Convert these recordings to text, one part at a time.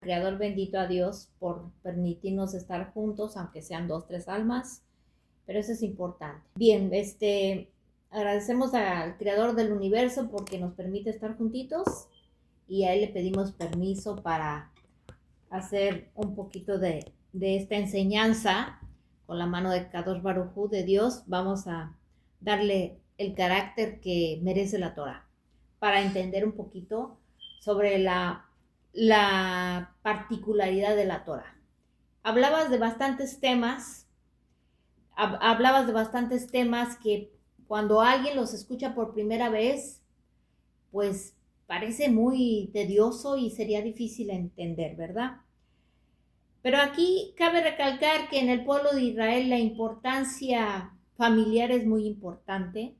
Creador, bendito a Dios por permitirnos estar juntos, aunque sean 2, 3 almas, pero eso es importante. Bien, agradecemos al Creador del universo porque nos permite estar juntitos y a Él le pedimos permiso para hacer un poquito de esta enseñanza con la mano de Kadosh Baruj Hu, de Dios. Vamos a darle el carácter que merece la Torah para entender un poquito sobre la particularidad de la Torah. Hablabas de bastantes temas que cuando alguien los escucha por primera vez, pues parece muy tedioso y sería difícil entender, ¿verdad? Pero aquí cabe recalcar que en el pueblo de Israel la importancia familiar es muy importante.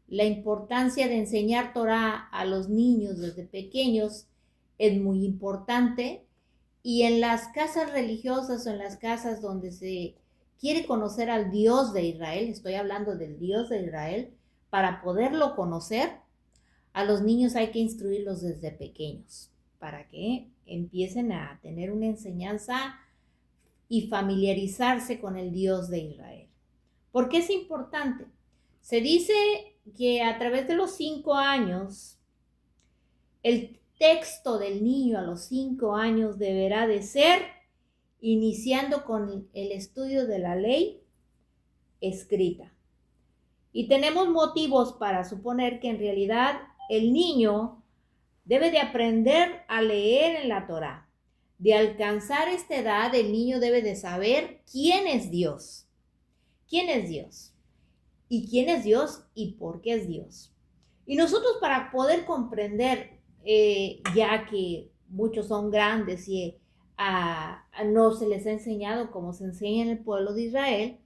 La importancia de enseñar Torah a los niños desde pequeños es muy importante. Y en las casas religiosas o en las casas donde se quiere conocer al Dios de Israel, estoy hablando del Dios de Israel, para poderlo conocer, a los niños hay que instruirlos desde pequeños para que empiecen a tener una enseñanza y familiarizarse con el Dios de Israel. ¿Por qué es importante? Se dice que a través de los 5 años, el texto del niño a los 5 años deberá de ser iniciando con el estudio de la ley escrita. Y tenemos motivos para suponer que en realidad el niño debe de aprender a leer en la Torá. De alcanzar esta edad, el niño debe de saber quién es Dios. ¿Quién es Dios? ¿Y quién es Dios y por qué es Dios? Y nosotros, para poder comprender, ya que muchos son grandes y no se les ha enseñado como se enseña en el pueblo de Israel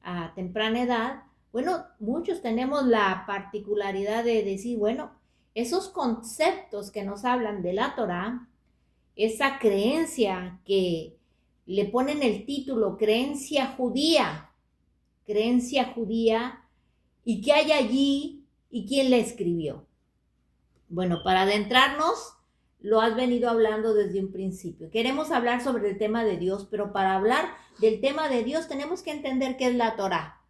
a temprana edad, bueno, muchos tenemos la particularidad de decir, bueno, esos conceptos que nos hablan de la Torá, esa creencia que le ponen el título creencia judía, y qué hay allí y quién la escribió. Bueno, para adentrarnos, lo has venido hablando desde un principio. Queremos hablar sobre el tema de Dios, pero para hablar del tema de Dios tenemos que entender qué es la Torá.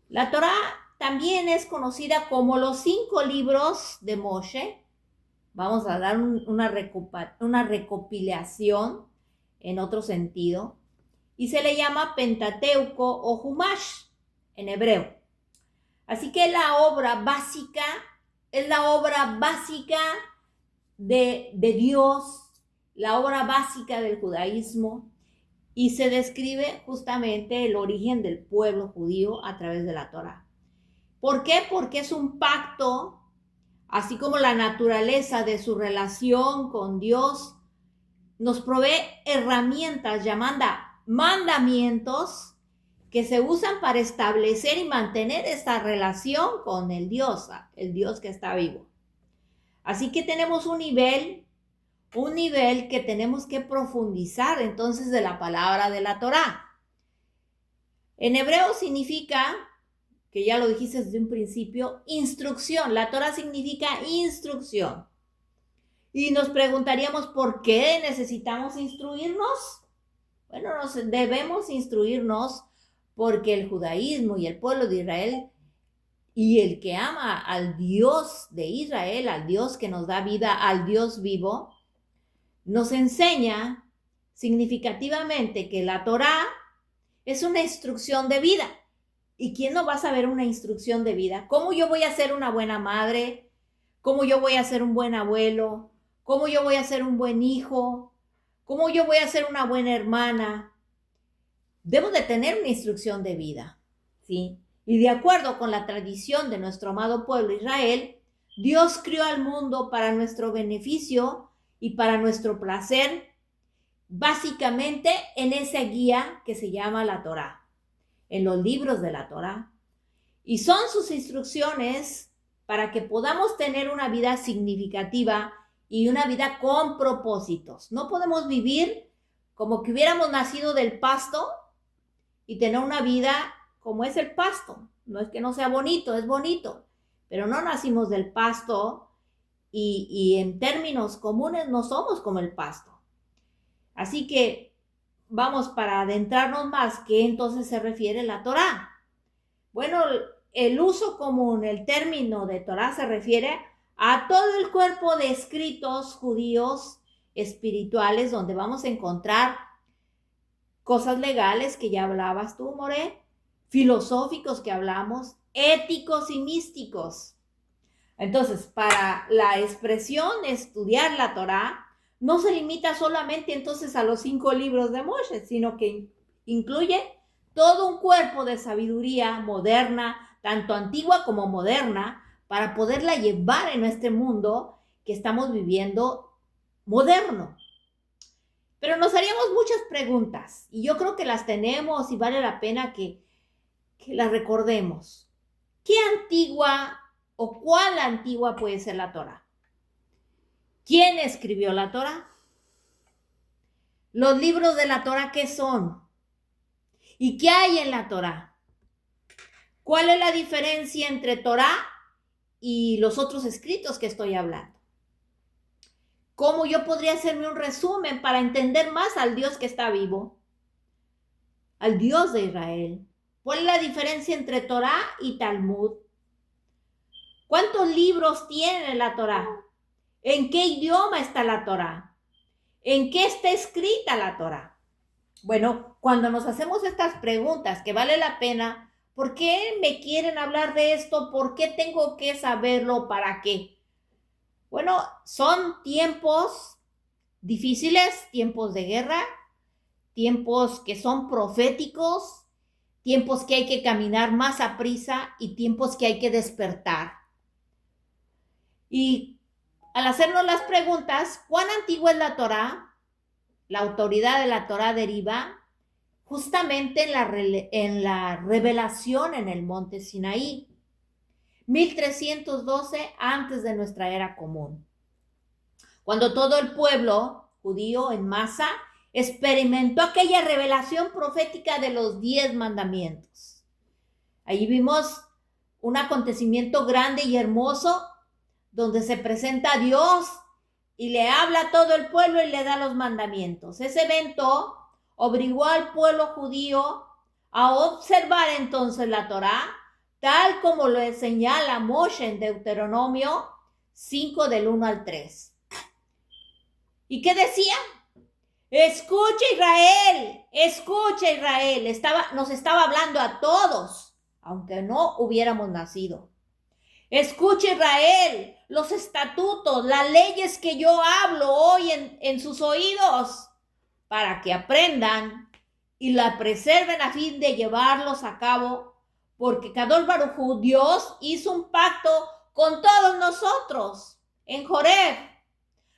La Torá también es conocida como los 5 libros de Moshe. Vamos a dar una recopilación en otro sentido. Y se le llama Pentateuco o Humash en hebreo. Así que es la obra básica de Dios, la obra básica del judaísmo, y se describe justamente el origen del pueblo judío a través de la Torá. ¿Por qué? Porque es un pacto, así como la naturaleza de su relación con Dios nos provee herramientas llamadas mandamientos que se usan para establecer y mantener esta relación con el Dios que está vivo. Así que tenemos un nivel que tenemos que profundizar entonces de la palabra de la Torá. En hebreo significa, que ya lo dijiste desde un principio, instrucción. La Torá significa instrucción. Y nos preguntaríamos, ¿por qué necesitamos instruirnos? Bueno, debemos instruirnos porque el judaísmo y el pueblo de Israel y el que ama al Dios de Israel, al Dios que nos da vida, al Dios vivo, nos enseña significativamente que la Torá es una instrucción de vida. ¿Y quién no va a saber una instrucción de vida? ¿Cómo yo voy a ser una buena madre? ¿Cómo yo voy a ser un buen abuelo? ¿Cómo yo voy a ser un buen hijo? ¿Cómo yo voy a ser una buena hermana? Debo de tener una instrucción de vida, ¿sí? Y de acuerdo con la tradición de nuestro amado pueblo Israel, Dios creó al mundo para nuestro beneficio y para nuestro placer, básicamente en esa guía que se llama la Torá, en los libros de la Torá. Y son sus instrucciones para que podamos tener una vida significativa y una vida con propósitos. No podemos vivir como que hubiéramos nacido del pasto y tener una vida como es el pasto. No es que no sea bonito, es bonito, pero no nacimos del pasto y en términos comunes no somos como el pasto. Así que vamos para adentrarnos más, ¿qué entonces se refiere la Torá? Bueno, el uso común, el término de Torá se refiere a todo el cuerpo de escritos judíos espirituales donde vamos a encontrar cosas legales que ya hablabas tú, More, filosóficos que hablamos, éticos y místicos. Entonces, para la expresión estudiar la Torá, no se limita solamente entonces a los 5 libros de Moshe, sino que incluye todo un cuerpo de sabiduría moderna, tanto antigua como moderna, para poderla llevar en este mundo que estamos viviendo moderno. Pero nos haríamos muchas preguntas y yo creo que las tenemos y vale la pena que las recordemos. ¿Qué antigua o cuál antigua puede ser la Torá? ¿Quién escribió la Torá? Los libros de la Torá, ¿qué son? ¿Y qué hay en la Torá? ¿Cuál es la diferencia entre Torá y los otros escritos que estoy hablando? ¿Cómo yo podría hacerme un resumen para entender más al Dios que está vivo? Al Dios de Israel. ¿Cuál es la diferencia entre Torá y Talmud? ¿Cuántos libros tiene la Torá? ¿En qué idioma está la Torá? ¿En qué está escrita la Torá? Bueno, cuando nos hacemos estas preguntas, que vale la pena, ¿por qué me quieren hablar de esto? ¿Por qué tengo que saberlo? ¿Para qué? Bueno, son tiempos difíciles, tiempos de guerra, tiempos que son proféticos, tiempos que hay que caminar más a prisa y tiempos que hay que despertar. Y al hacernos las preguntas, ¿cuán antigua es la Torá? La autoridad de la Torá deriva justamente en la revelación en el monte Sinaí, 1312 antes de nuestra era común, cuando todo el pueblo judío en masa experimentó aquella revelación profética de los 10 mandamientos. Allí vimos un acontecimiento grande y hermoso donde se presenta a Dios y le habla a todo el pueblo y le da los mandamientos. Ese evento obligó al pueblo judío a observar entonces la Torá, tal como lo señala Moshe en Deuteronomio 5 del 1 al 3. ¿Y qué decía? Escucha Israel. Nos estaba hablando a todos, aunque no hubiéramos nacido. Escucha Israel, los estatutos, las leyes que yo hablo hoy en sus oídos, para que aprendan y la preserven a fin de llevarlos a cabo, porque Kadosh Baruj Hu, Dios, hizo un pacto con todos nosotros en Joreb.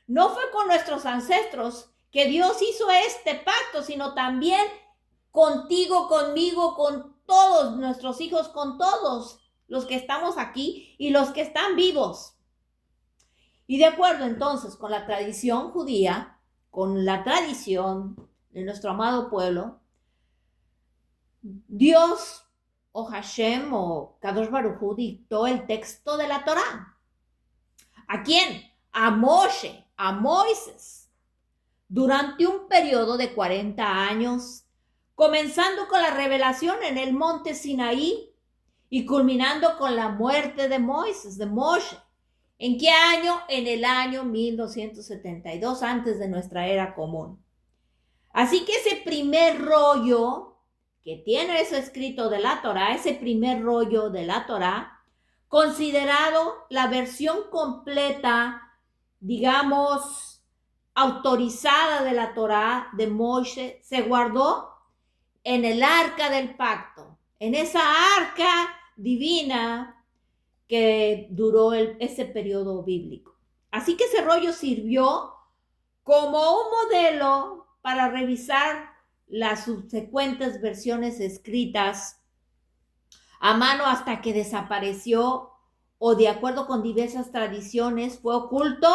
No fue con nuestros ancestros que Dios hizo este pacto, sino también contigo, conmigo, con todos nuestros hijos, con todos los que estamos aquí y los que están vivos. Y de acuerdo entonces con la tradición judía, con la tradición de nuestro amado pueblo, Dios o Hashem o Kadosh Baruj Hu dictó el texto de la Torá. ¿A quién? A Moshe, a Moisés, durante un periodo de 40 años, comenzando con la revelación en el monte Sinaí y culminando con la muerte de Moisés, de Moshe. ¿En qué año? En el año 1272, antes de nuestra era común. Así que ese primer rollo que tiene eso escrito de la Torá, ese primer rollo de la Torá, considerado la versión completa, digamos, autorizada de la Torá de Moshe, se guardó en el arca del pacto, en esa arca divina que duró ese periodo bíblico. Así que ese rollo sirvió como un modelo para revisar las subsecuentes versiones escritas a mano hasta que desapareció o de acuerdo con diversas tradiciones fue oculto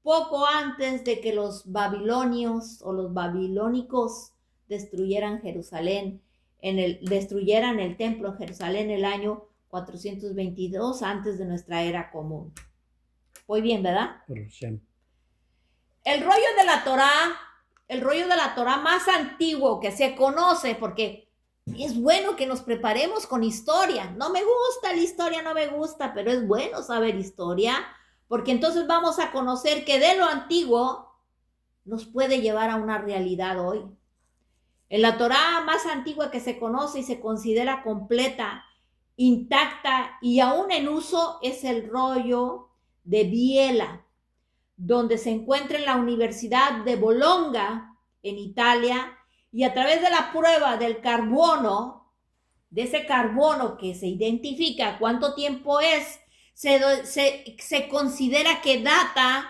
poco antes de que los babilonios o los babilónicos destruyeran Jerusalén, destruyeran el templo de Jerusalén el año 422 antes de nuestra era común. Muy bien, ¿verdad? El rollo de la Torá el rollo de la Torá más antiguo que se conoce, porque es bueno que nos preparemos con historia. No me gusta la historia, no me gusta, pero es bueno saber historia, porque entonces vamos a conocer que de lo antiguo nos puede llevar a una realidad hoy. En la Torá más antigua que se conoce y se considera completa, intacta y aún en uso es el rollo de Biela, donde se encuentra en la Universidad de Bologna, en Italia, y a través de la prueba del carbono, de ese carbono que se identifica cuánto tiempo es, se considera que data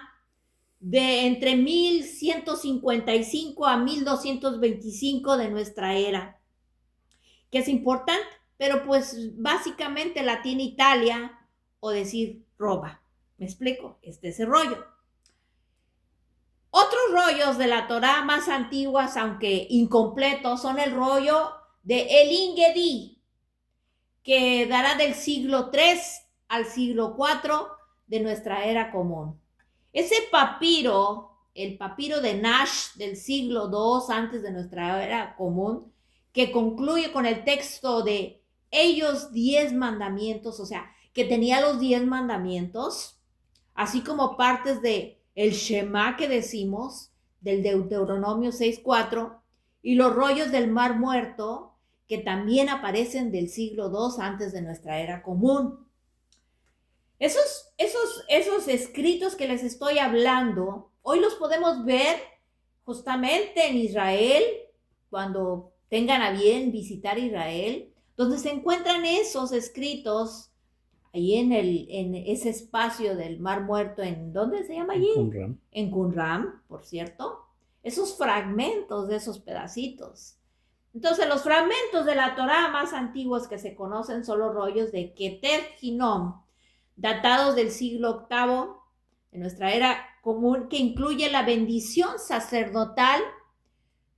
de entre 1155 a 1225 de nuestra era, que es importante, pero pues básicamente la tiene Italia o decir Roma. ¿Me explico? Este es el rollo. Otros rollos de la Torá más antiguas, aunque incompletos, son el rollo de El Ingedi, que dará del siglo III al siglo IV de nuestra era común. Ese papiro, el papiro de Nash del siglo II antes de nuestra era común, que concluye con el texto de ellos 10 mandamientos, o sea, que tenía los 10 mandamientos, así como partes de el Shema que decimos, del Deuteronomio 6:4, y los rollos del Mar Muerto, que también aparecen del siglo II antes de nuestra era común. Esos escritos que les estoy hablando, hoy los podemos ver justamente en Israel, cuando tengan a bien visitar Israel, donde se encuentran esos escritos ahí en ese espacio del Mar Muerto, ¿dónde se llama allí? Qumran. En Qumran, por cierto. Esos fragmentos de esos pedacitos. Entonces, los fragmentos de la Torá más antiguos que se conocen son los rollos de Ketef Hinnom, datados del siglo VIII de nuestra era común, que incluye la bendición sacerdotal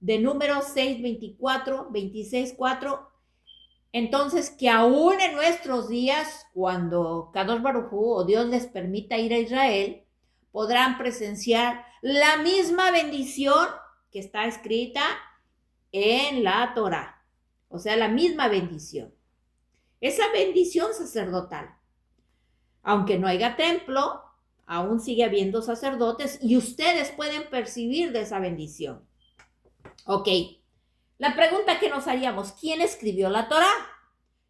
de Números 6:24, 26:4. Entonces, que aún en nuestros días, cuando Kadosh Baruj Hu o Dios les permita ir a Israel, podrán presenciar la misma bendición que está escrita en la Torá. O sea, la misma bendición. Esa bendición sacerdotal. Aunque no haya templo, aún sigue habiendo sacerdotes y ustedes pueden percibir de esa bendición. Ok. La pregunta que nos haríamos, ¿quién escribió la Torá?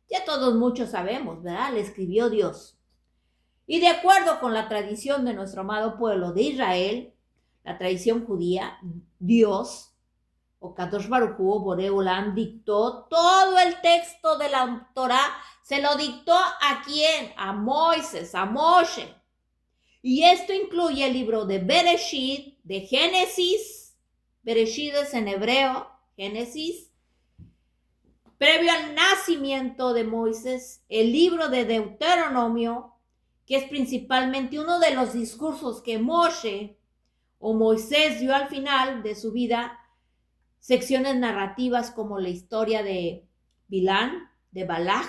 Ya todos muchos sabemos, ¿verdad? Le escribió Dios. Y de acuerdo con la tradición de nuestro amado pueblo de Israel, la tradición judía, Dios, o Kadosh Baruj Hu, Boré Olam, dictó todo el texto de la Torá. ¿Se lo dictó a quién? A Moisés, a Moshe. Y esto incluye el libro de Bereshit, de Génesis. Bereshit es en hebreo, Génesis, previo al nacimiento de Moisés, el libro de Deuteronomio, que es principalmente uno de los discursos que Moshe o Moisés dio al final de su vida, secciones narrativas como la historia de Bilán, de Balaj,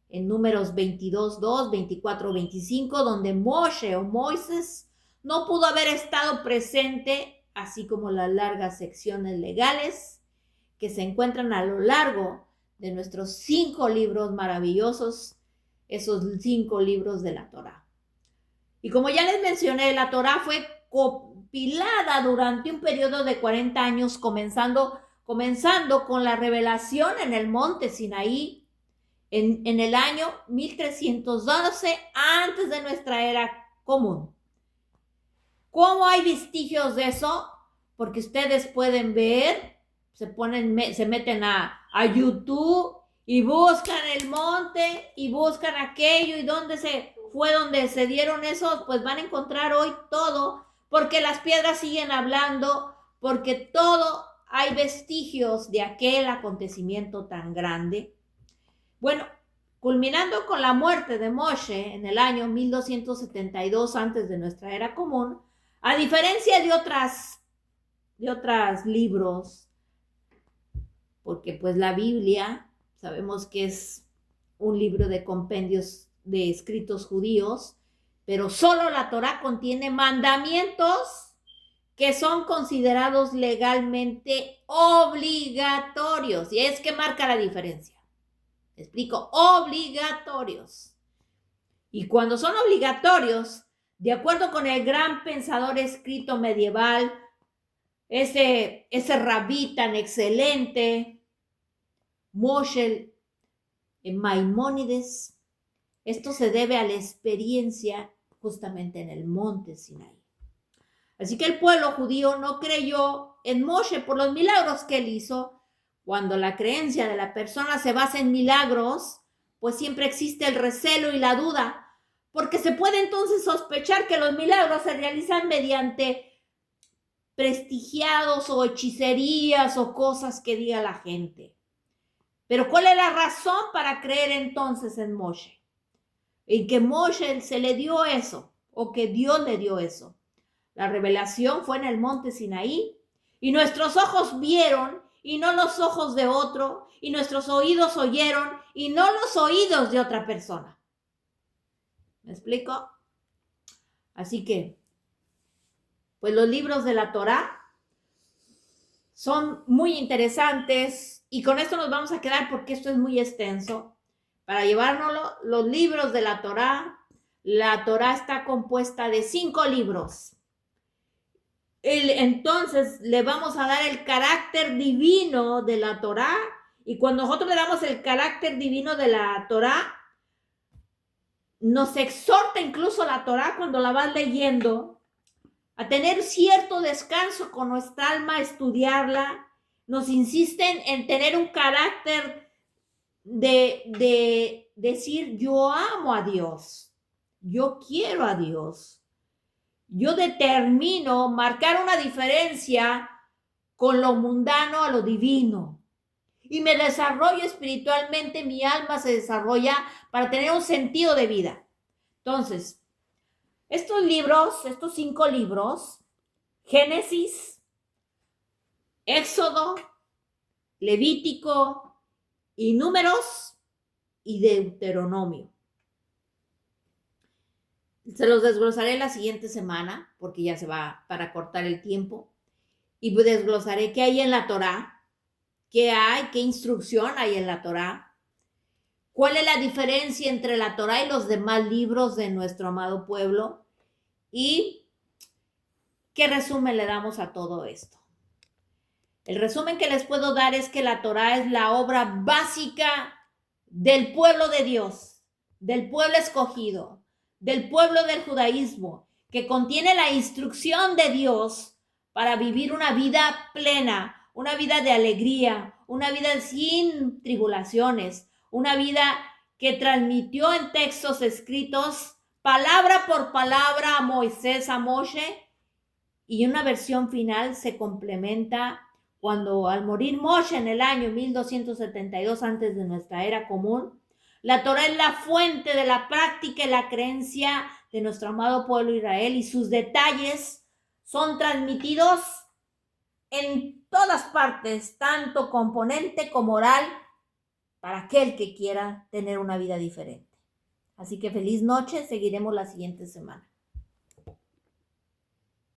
en Números 22:2, 24:25, donde Moshe o Moisés no pudo haber estado presente, así como las largas secciones legales que se encuentran a lo largo de nuestros 5 libros maravillosos, esos 5 libros de la Torá. Y como ya les mencioné, la Torá fue compilada durante un periodo de 40 años, comenzando con la revelación en el monte Sinaí en el año 1312 antes de nuestra era común. ¿Cómo hay vestigios de eso? Porque ustedes pueden ver, se meten a YouTube y buscan el monte y buscan aquello y donde se dieron esos, pues van a encontrar hoy todo, porque las piedras siguen hablando, porque todo hay vestigios de aquel acontecimiento tan grande. Bueno, culminando con la muerte de Moshe en el año 1272 antes de nuestra era común, a diferencia de otros libros, porque pues la Biblia sabemos que es un libro de compendios de escritos judíos, pero solo la Torá contiene mandamientos que son considerados legalmente obligatorios. Y es que marca la diferencia. Te explico, obligatorios. Y cuando son obligatorios, de acuerdo con el gran pensador escrito medieval, ese rabí tan excelente, Moshe Maimónides, esto se debe a la experiencia justamente en el monte Sinaí. Así que el pueblo judío no creyó en Moshe por los milagros que él hizo. Cuando la creencia de la persona se basa en milagros, pues siempre existe el recelo y la duda, porque se puede entonces sospechar que los milagros se realizan mediante prestigiados o hechicerías o cosas que diga la gente. Pero ¿cuál es la razón para creer entonces en Moshe? En que Moshe se le dio eso, o que Dios le dio eso. La revelación fue en el monte Sinaí, y nuestros ojos vieron, y no los ojos de otro, y nuestros oídos oyeron, y no los oídos de otra persona. ¿Me explico? Así que, pues los libros de la Torá son muy interesantes, y con esto nos vamos a quedar porque esto es muy extenso. Para llevárnoslo, los libros de la Torá está compuesta de 5 libros. Entonces le vamos a dar el carácter divino de la Torá, y cuando nosotros le damos el carácter divino de la Torá, nos exhorta incluso la Torá cuando la vas leyendo a tener cierto descanso con nuestra alma, a estudiarla. Nos insisten en tener un carácter de decir: yo amo a Dios, yo quiero a Dios, yo determino marcar una diferencia con lo mundano a lo divino, y me desarrollo espiritualmente, mi alma se desarrolla para tener un sentido de vida. Entonces, estos 5 libros, Génesis, Éxodo, Levítico y Números y Deuteronomio. Se los desglosaré la siguiente semana, porque ya se va para cortar el tiempo, y desglosaré qué hay en la Torá, qué instrucción hay en la Torá, cuál es la diferencia entre la Torá y los demás libros de nuestro amado pueblo, y qué resumen le damos a todo esto. El resumen que les puedo dar es que la Torá es la obra básica del pueblo de Dios, del pueblo escogido, del pueblo del judaísmo, que contiene la instrucción de Dios para vivir una vida plena, una vida de alegría, una vida sin tribulaciones, una vida que transmitió en textos escritos palabra por palabra a Moisés, a Moshe, y una versión final se complementa cuando, al morir Moshe en el año 1272 antes de nuestra era común, la Torá es la fuente de la práctica y la creencia de nuestro amado pueblo Israel, y sus detalles son transmitidos en todas partes, tanto componente como oral, para aquel que quiera tener una vida diferente. Así que feliz noche, seguiremos la siguiente semana.